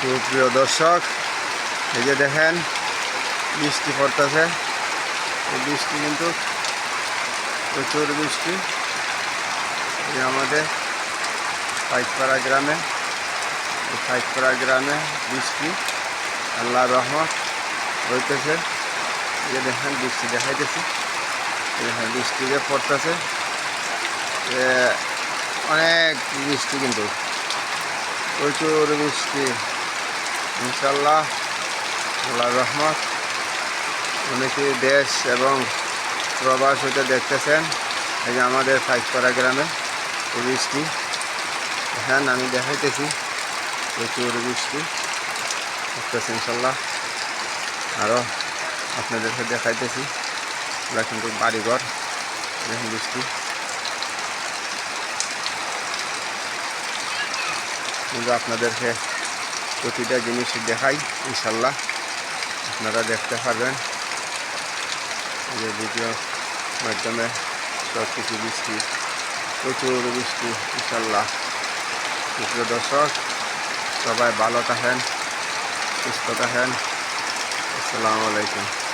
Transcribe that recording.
সুপ্রিয় দর্শক, এই যে দেখেন বৃষ্টি পড়তেছে। এই বৃষ্টি কিন্তু প্রচুর বৃষ্টি। এই আমাদের পাইকপাড়া গ্রামে, এই পাইকপাড়া গ্রামে বৃষ্টি, আল্লাহর রহমত হইতেছে। এই যে দেখেন বৃষ্টি দেখাইতেছি, দেখেন বৃষ্টি যে পড়তেছে, অনেক বৃষ্টি, কিন্তু প্রচুর বৃষ্টি। ইনশাল্লাহ আল্লাহর রহমত। অনেকে দেশ এবং প্রবাস হইতে দেখতেছেন। এই যে আমাদের পাইকপাড়া গ্রামে এই বৃষ্টি, হ্যাঁ আমি দেখাইতেছি প্রচুর বৃষ্টি দেখতেছি। ইনশাল্লাহ আরও আপনাদেরকে দেখাইতেছি। এগুলো কিন্তু বাড়িঘর, দেখুন বৃষ্টি। কিন্তু আপনাদেরকে প্রতিটা জিনিস দেখাই, ইনশাল্লাহ আপনারা দেখতে পারবেন। এই যে ভিডিও মাধ্যমে সব কিছু বৃষ্টি, প্রচুর বৃষ্টি। ইনশাল্লাহ প্রিয় দর্শক, সবাই ভালো থাকেন, সুস্থ থাকেন। আসসালামু আলাইকুম।